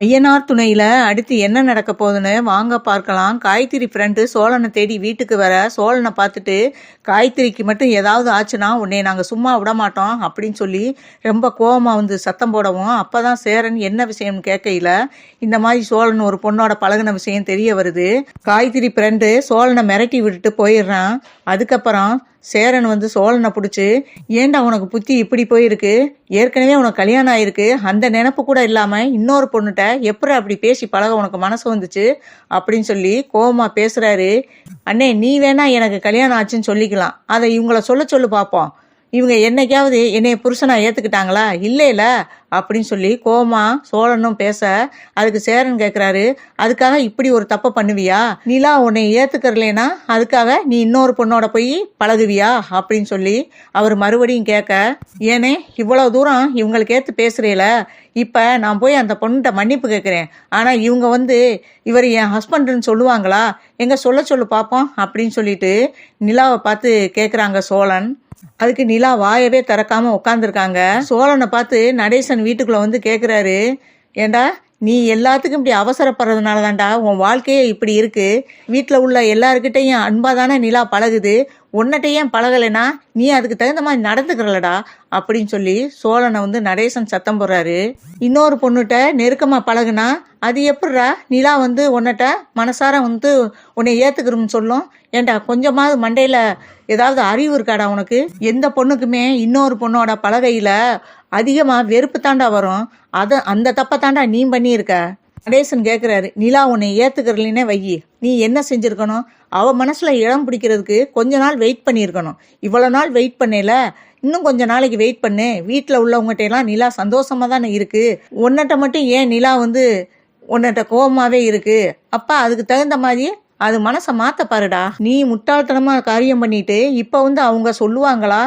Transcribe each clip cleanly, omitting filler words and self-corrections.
ஐயனார் துணையில அடுத்து என்ன நடக்க போகுதுன்னு வாங்க பார்க்கலாம். காயத்ரி ஃப்ரெண்டு சோழனை தேடி வீட்டுக்கு வர சோழனை பார்த்துட்டு காயத்ரிக்கு மட்டும் ஏதாவது ஆச்சுன்னா உன்னை நாங்கள் சும்மா விட மாட்டோம் அப்படின்னு சொல்லி ரொம்ப கோபமா வந்து சத்தம் போடவும், அப்பதான் சேரன் என்ன விஷயம்னு கேட்கையில இந்த மாதிரி சோழன் ஒரு பொண்ணோட பழகின விஷயம் தெரிய வருது. காயத்ரி ஃப்ரெண்டு சோழனை மிரட்டி விட்டுட்டு போயிடுறான். அதுக்கப்புறம் சேரன் வந்து சோழனை பிடிச்சி, ஏண்டா உனக்கு புத்தி இப்படி போயிருக்கு, ஏற்கனவே உனக்கு கல்யாணம் ஆயிருக்கு, அந்த நினப்பு கூட இல்லாம இன்னொரு பொண்ணுகிட்ட எப்படி அப்படி பேசி பழக உனக்கு மனசு வந்துச்சு அப்படின்னு சொல்லி கோவமா பேசுறாரு. அண்ணே, நீ வேணா எனக்கு கல்யாணம் ஆச்சுன்னு சொல்லிக்கலாம், அதை இவங்கள சொல்ல சொல்லு பார்ப்போம், இவங்க என்னைக்காவது என்னைய புருஷனா ஏத்துக்கிட்டாங்களா இல்லையில அப்படின்னு சொல்லி கோமா சோழனும் பேச, அதுக்கு சேரன் கேட்குறாரு, அதுக்காக இப்படி ஒரு தப்பை பண்ணுவியா, நீலா உன்னை ஏத்துக்கறலேனா அதுக்காக நீ இன்னொரு பொண்ணோட போய் பழகுவியா அப்படின்னு சொல்லி அவர் மறுபடியும் கேட்க, ஏனே இவ்வளவு தூரம் இவங்களுக்கு ஏத்து பேசுறேல, இப்ப நான் போய் அந்த பொண்ணுகிட்ட மன்னிப்பு கேட்குறேன், ஆனா இவங்க வந்து இவர் என் ஹஸ்பண்டுன்னு சொல்லுவாங்களா, எங்க சொல்ல சொல்லு பார்ப்போம் அப்படின்னு சொல்லிட்டு நிலாவை பார்த்து கேட்குறாங்க சோழன். அதுக்கு நிலா வாயவே திறக்காம உட்காந்துருக்காங்க. சோழனை பார்த்து நடேசன் வீட்டுக்குள்ள வந்து கேட்குறாரு, ஏண்டா நீ எல்லாத்துக்கும் இப்படி அவசரப்படுறதுனால தான்டா உன் வாழ்க்கையே இப்படி இருக்கு, வீட்டில் உள்ள எல்லாருக்கிட்டையும் அன்பா தானே நிலா பழகுது, உன்னிட்டையும் பழகலைன்னா நீ அதுக்கு தகுந்த மாதிரி நடந்துக்கிறலடா அப்படின்னு சொல்லி சோழனை வந்து நடேசன் சத்தம் போடுறாரு. இன்னொரு பொண்ணுகிட்ட நெருக்கமா பழகுனா அது எப்படிடா நிலா வந்து உன்னிட்ட மனசார வந்து உன்னை ஏத்துக்கிறோம்னு சொல்லும், ஏண்டா கொஞ்சமாவது மண்டையில ஏதாவது அறிவு இருக்காடா உனக்கு, எந்த பொண்ணுக்குமே இன்னொரு பொண்ணோட பழகையில அதிகமா வெறுப்பு தாண்டா வரும், அந்த தப்பை தாண்டா நீ பண்ணியிருக்க. நடேசன் கேட்குறாரு, நிலா உன்னை ஏத்துக்கிறலினே வையி, நீ என்ன செஞ்சிருக்கணும், அவ மனசுல இடம் பிடிக்கிறதுக்கு கொஞ்ச நாள் வெயிட் பண்ணியிருக்கணும், இவ்வளவு நாள் வெயிட் பண்ணல, இன்னும் கொஞ்ச நாளைக்கு வெயிட் பண்ணு, வீட்டில் உள்ளவங்ககிட்ட எல்லாம் நிலா சந்தோஷமா தானே இருக்கு, உன்னிட்ட மட்டும் ஏன் நிலா வந்து உன்னிட்ட கோபமாவே இருக்கு, அப்பா அதுக்கு தகுந்த மாதிரி அது மனசை மாத்த பாருடா, நீ முட்டாள்தனமா காரியம் பண்ணிட்டு இப்ப வந்து அவங்க சொல்லுவாங்களா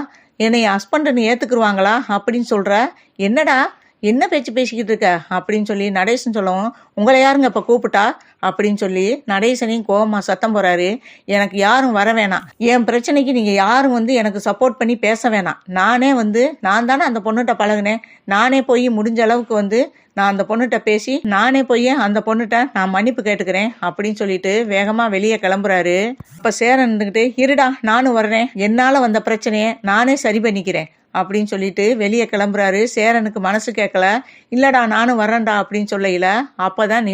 என்னை ஹஸ்பண்டுன்னு ஏத்துக்குருவாங்களா அப்படின்னு சொல்ற, என்னடா என்ன பேச்சு பேசிக்கிட்டு இருக்க அப்படின்னு சொல்லி நடேசன் சொல்லவும், உங்களை யாருங்க இப்ப கூப்பிட்டா அப்படின்னு சொல்லி நடேசனையும் கோவமா சத்தம் போறாரு. எனக்கு யாரும் வர வேணாம், என் பிரச்சனைக்கு நீங்க யாரும் வந்து எனக்கு சப்போர்ட் பண்ணி பேச வேணாம், நான் தானே அந்த பொண்ணுகிட்ட பழகுனேன், நானே போய் முடிஞ்ச அளவுக்கு வந்து நான் அந்த பொண்ணுகிட்ட பேசி நானே போய் அந்த பொண்ணுகிட்ட நான் மன்னிப்பு கேட்டுக்கிறேன் அப்படின்னு சொல்லிட்டு வேகமா வெளியே கிளம்புறாரு. இப்ப சேரன் இருந்துகிட்டு, இருடா நானும் வர்றேன், என்னால வந்த பிரச்சனையை நானே சரி பண்ணிக்கிறேன் அப்படின்னு சொல்லிட்டு வெளியே கிளம்புறாரு. சேரனுக்கு மனசு கேட்கல, இல்லடா நானும் வர்றேன்டா அப்படின்னு சொல்லையில அப்பதான்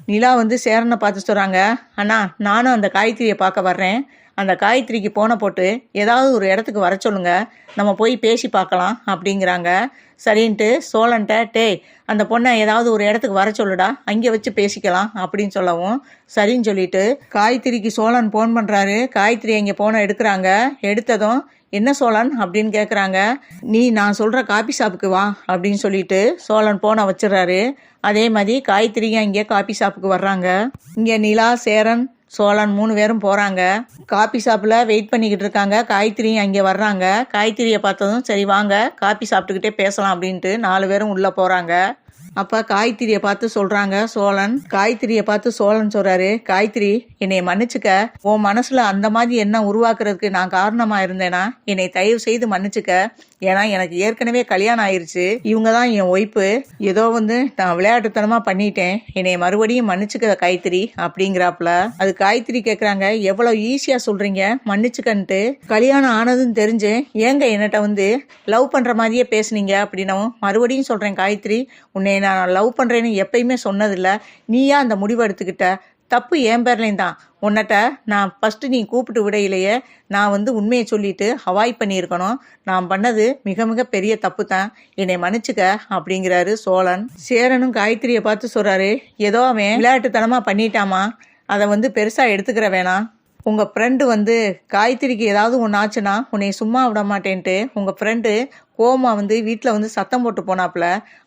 நிலா வந்து சேரனை பார்த்து சொல்றாங்க, அண்ணா நானும் அந்த காயத்ரியை பார்க்க வர்றேன், அந்த காயத்ரிக்கு போன போட்டு ஏதாவது ஒரு இடத்துக்கு வர சொல்லுங்க, நம்ம போய் பேசி பார்க்கலாம் அப்படிங்கிறாங்க. சரின்ட்டு சோழன்ட்ட, டேய் அந்த பொண்ணை ஏதாவது ஒரு இடத்துக்கு வர சொல்லுடா, அங்கே வச்சு பேசிக்கலாம் அப்படின்னு சொல்லவும் சரின்னு சொல்லிட்டு காயத்ரிக்கு சோழன் போன் பண்றாரு. காயத்ரி அங்கே போனை எடுக்கிறாங்க. எடுத்ததும், என்ன சோழன் அப்படின்னு கேட்குறாங்க. நீ நான் சொல்ற காபி ஷாப்புக்கு வா அப்படின்னு சொல்லிட்டு சோழன் போனை வச்சிடறாரு. அதே மாதிரி காயத்ரியும் இங்கே காபி ஷாப்புக்கு வர்றாங்க. இங்கே நிலா, சேரன், சோழன் 3 பேரும் போறாங்க. காபி ஷாப்ல வெயிட் பண்ணிக்கிட்டு இருக்காங்க. காயத்ரியும் அங்கே வர்றாங்க. காயத்ரியை பார்த்ததும் சரி வாங்க காபி சாப்பிட்டுக்கிட்டே பேசலாம் அப்படின்ட்டு 4 பேரும் உள்ள போறாங்க. அப்ப காயத்ரியை பார்த்து சொல்றாங்க சோழன். காயத்ரியை பார்த்து சோழன் சொல்றாரு, காயத்ரி என்னை மன்னிச்சுக்க, உன் மனசுல அந்த மாதிரி என்ன உருவாக்குறதுக்கு நான் காரணமா இருந்தேனா என்னை தயவு செய்து மன்னிச்சுக்க, ஏன்னா எனக்கு ஏற்கனவே கல்யாணம் ஆயிருச்சு, இவங்க தான் என் ஒய்ஃபு, ஏதோ வந்து நான் விளையாட்டுத்தனமா பண்ணிட்டேன், என்னை மறுபடியும் மன்னிச்சுக்க காயத்ரி அப்படிங்கிறாப்புல. அது காயத்ரி கேட்குறாங்க, எவ்வளவு ஈஸியா சொல்றீங்க மன்னிச்சுக்கன்ட்டு, கல்யாணம் ஆனதுன்னு தெரிஞ்சு ஏங்க என்னட்ட வந்து லவ் பண்ற மாதிரியே பேசுனீங்க அப்படின்னவும், மறுபடியும் சொல்றேன் காயத்ரி, உன்னை நான் லவ் பண்றேன்னு எப்பயுமே சொன்னதில்லை, நீயா அந்த முடிவு எடுத்துக்கிட்ட, தப்பு என் பேர்லையும் தான், உன்னிட்ட நான் ஃபஸ்ட்டு நீ கூப்பிட்டு விடையிலேயே நான் வந்து உண்மையை சொல்லிட்டு அவாய்ட் பண்ணியிருக்கணும், நான் பண்ணது மிக மிக பெரிய தப்பு தான், என்னை மன்னிச்சுக்க அப்படிங்கிறாரு சோழன். சேரனும் காயத்ரியை பார்த்து சொல்றாரு, ஏதோ அவன் விளையாட்டுத்தனமா பண்ணிட்டாமா, அதை வந்து பெருசா எடுத்துக்கிற வேணாம், உங்க ஃப்ரெண்டு வந்து காயத்ரிக்கு ஏதாவது ஒன்று ஆச்சுன்னா உன்னை சும்மா விட மாட்டேன்ட்டு உங்க ஃப்ரெண்டு கோமா வந்து வீட்டில் வந்து சத்தம் போட்டு போனாப்புல,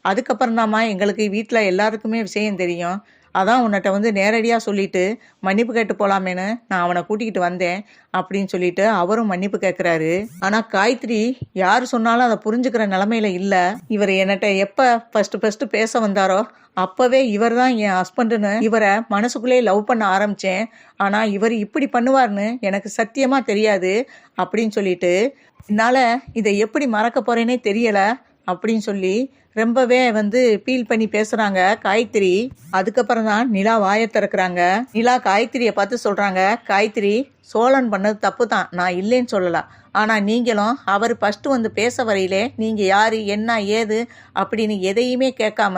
அதுக்கப்புறம் தாம்மா எங்களுக்கு வீட்டில் எல்லாருக்குமே விஷயம் தெரியும், அதான் உன்னிட்ட வந்து நேரடியாக சொல்லிட்டு மன்னிப்பு கேட்டு போகலாமேன்னு நான் அவனை கூட்டிக்கிட்டு வந்தேன் அப்படின்னு சொல்லிட்டு அவரும் மன்னிப்பு கேட்குறாரு. ஆனால் காயத்ரி யார் சொன்னாலும் அதை புரிஞ்சுக்கிற நிலமையில இல்லை. இவர் என்னட்ட எப்போ ஃபஸ்ட்டு பேச வந்தாரோ அப்போவே இவர் தான் என் ஹஸ்பண்டுன்னு இவரை மனசுக்குள்ளே லவ் பண்ண ஆரம்பித்தேன், ஆனால் இவர் இப்படி பண்ணுவார்னு எனக்கு சத்தியமாக தெரியாது அப்படின்னு சொல்லிட்டு, என்னால் இதை எப்படி மறக்க போகிறேனே தெரியலை அப்படின்னு சொல்லி ரொம்பவே ஃபீல் பண்ணி பேசுறாங்க காயத்ரி. அதுக்கப்புறம் தான் நிலா வாயை திறக்கிறாங்க. நிலா காயத்ரியை பார்த்து சொல்றாங்க, காயத்ரி, சோழன் பண்ணது தப்பு தான், நான் இல்லைன்னு சொல்லலாம். ஆனால் நீங்களும் அவர் ஃபஸ்ட்டு பேச வரையிலே நீங்கள் யார் என்ன ஏது அப்படின்னு எதையுமே கேட்காம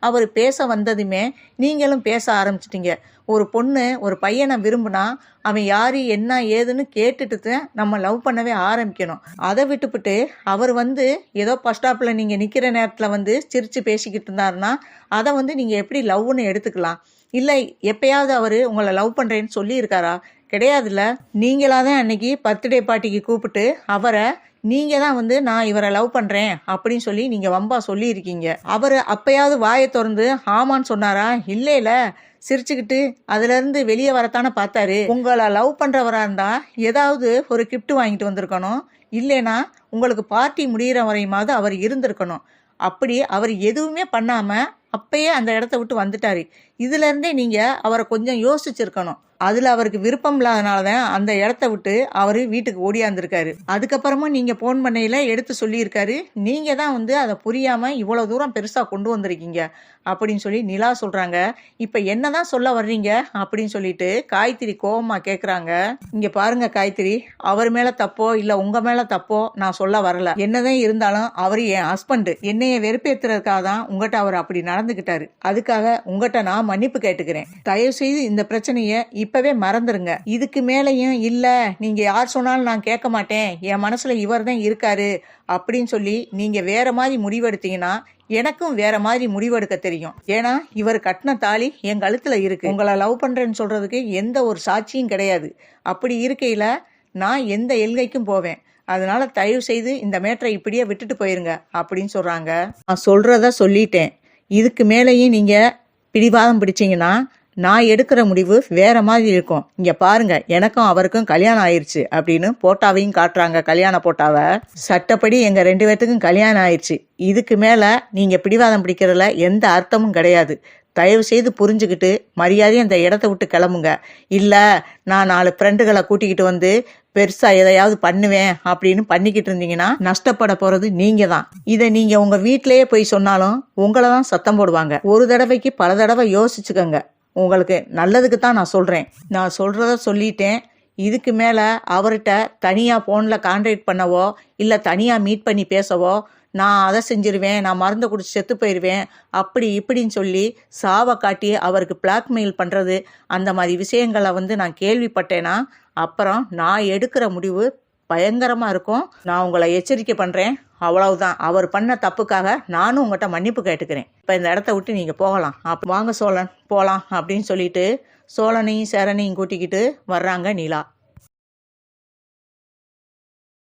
அவர் பேச வந்ததுமே நீங்களும் பேச ஆரம்பிச்சிட்டிங்க. ஒரு பொண்ணு ஒரு பையனை விரும்புனா அவன் யார் என்ன ஏதுன்னு கேட்டுட்டு தான் நம்ம லவ் பண்ணவே ஆரம்பிக்கணும். அதை விட்டுவிட்டு அவர் ஏதோ பஸ் ஸ்டாப்பில் நீங்கள் நிற்கிற நேரத்தில் சிரித்து பேசிக்கிட்டு இருந்தாருன்னா அதை நீங்கள் எப்படி லவ்னு எடுத்துக்கலாம்? இல்லை எப்பயாவது அவர் உங்களை லவ் பண்ணுறேன்னு சொல்லியிருக்காரா? கிடையாதுல்ல. நீங்களாக தான் அன்னைக்கு பர்த்டே பார்ட்டிக்கு கூப்பிட்டு அவரை நீங்கள் தான் நான் இவரை லவ் பண்ணுறேன் அப்படின்னு சொல்லி நீங்கள் வம்பா சொல்லியிருக்கீங்க. அவர் அப்பயாவது வாயை திறந்து ஆமான்னு சொன்னாரா? இல்லைல, சிரிச்சுக்கிட்டு அதுலேருந்து வெளியே வரத்தானே பார்த்தாரு. உங்களை லவ் பண்ணுறவராக இருந்தால் ஏதாவது ஒரு கிஃப்ட் வாங்கிட்டு வந்திருக்கணும். இல்லைனா உங்களுக்கு பார்ட்டி முடிகிற வரையுமாவது அவர் இருந்திருக்கணும். அப்படி அவர் எதுவுமே பண்ணாமல் அப்பயே அந்த இடத்த விட்டு வந்துட்டாரு. இதுலேருந்தே நீங்கள் அவரை கொஞ்சம் யோசிச்சிருக்கணும். அதில் அவருக்கு விருப்பம் இல்லாதனால தான் அந்த இடத்த விட்டு அவர் வீட்டுக்கு ஓடியாந்துருக்காரு. அதுக்கப்புறமா நீங்கள் ஃபோன் பண்ணையில் எடுத்து சொல்லியிருக்காரு. நீங்கள் தான் அதை புரியாமல் இவ்வளோ தூரம் பெருசாக கொண்டு வந்திருக்கீங்க அப்படின்னு சொல்லி நிலா சொல்கிறாங்க. இப்போ என்ன தான் சொல்ல வர்றீங்க அப்படின்னு சொல்லிட்டு காயத்ரி கோபமாக கேட்குறாங்க. இங்கே பாருங்க காயத்ரி, அவர் மேலே தப்போ இல்லை உங்கள் மேலே தப்போ நான் சொல்ல வரல. என்னதான் இருந்தாலும் அவர் என் ஹஸ்பண்டு. என்னைய வெறுப்பேற்றுறதுக்காக தான் உங்கள்கிட்ட அவர் அப்படி நடந்துக்கிட்டாரு. அதுக்காக உங்கள்கிட்ட நான் மன்னிப்பு கேட்டுக்கிறேன். தயவு செய்து இந்த பிரச்சனையை இப்பவே மறந்துருங்க. இதுக்கு மேலையும் இல்ல நீங்க யார் சொன்னாலும் நான் கேட்க மாட்டேன், என் மனசுல இவர் தான் இருக்காரு அப்படின்னு சொல்லி நீங்க வேற மாதிரி முடிவெடுத்தீங்கன்னா எனக்கும் வேற மாதிரி முடிவெடுக்க தெரியும். ஏன்னா இவர் கட்டின தாலி என் கழுத்துல இருக்கு. உங்களை லவ் பண்றேன்னு சொல்றதுக்கு எந்த ஒரு சாட்சியும் கிடையாது. அப்படி இருக்கையில நான் எந்த எல்கைக்கும் போவேன். அதனால தயவு செய்து இந்த மேட்டரை இப்படியே விட்டுட்டு போயிருங்க அப்படின்னு சொல்றாங்க. நான் சொல்றத சொல்லிட்டேன். இதுக்கு மேலேயும் நீங்க பிடிவாதம் பிடிச்சிங்கன்னா நான் எடுக்கிற முடிவு வேற மாதிரி இருக்கும். இங்க பாருங்க, எனக்கும் அவருக்கும் கல்யாணம் ஆயிடுச்சு அப்படின்னு போட்டாவையும் காட்டுறாங்க. கல்யாண போட்டாவை. சட்டப்படி எங்க 2 பேர்த்துக்கும் கல்யாணம் ஆயிடுச்சு. இதுக்கு மேல நீங்க பிடிவாதம் பிடிக்கிறதுல எந்த அர்த்தமும் கிடையாது. தயவு செய்து புரிஞ்சுக்கிட்டு மரியாதையும் அந்த இடத்த விட்டு கிளம்புங்க. இல்லை நான் 4 ஃப்ரெண்டுகளை கூட்டிக்கிட்டு பெருசா எதையாவது பண்ணுவேன் அப்படின்னு பண்ணிக்கிட்டு இருந்தீங்கன்னா நஷ்டப்பட போறது நீங்க தான். இதை நீங்க உங்க வீட்டிலேயே போய் சொன்னாலும் உங்களை தான் சத்தம் போடுவாங்க. ஒரு தடவைக்கு பல தடவை யோசிச்சுக்கோங்க. உங்களுக்கு நல்லதுக்கு தான் நான் சொல்கிறேன். நான் சொல்கிறத சொல்லிட்டேன். இதுக்கு மேலே அவர்கிட்ட தனியாக ஃபோனில் கான்டாக்ட் பண்ணவோ இல்லை தனியாக மீட் பண்ணி பேசவோ நான் அதை செஞ்சிருவேன், நான் மருந்து குடிச்சு செத்து போயிடுவேன் அப்படி இப்படின்னு சொல்லி சாவை காட்டி அவருக்கு பிளாக்மெயில் பண்ணுறது அந்த மாதிரி விஷயங்களை நான் கேள்விப்பட்டேன்னா அப்புறம் நான் எடுக்கிற முடிவு பயங்கரமாக இருக்கும். நான் உங்களை எச்சரிக்கை பண்ணுறேன். அவ்வளவுதான். அவர் பண்ண தப்புக்காக நானும் உங்கள்கிட்ட மன்னிப்பு கேட்டுக்கிறேன். இப்போ இந்த இடத்த விட்டு நீங்கள் போகலாம். வாங்க சோழன் போகலாம் அப்படின்னு சொல்லிட்டு சோழனையும் சேரனையும் கூட்டிக்கிட்டு வர்றாங்க நிலா.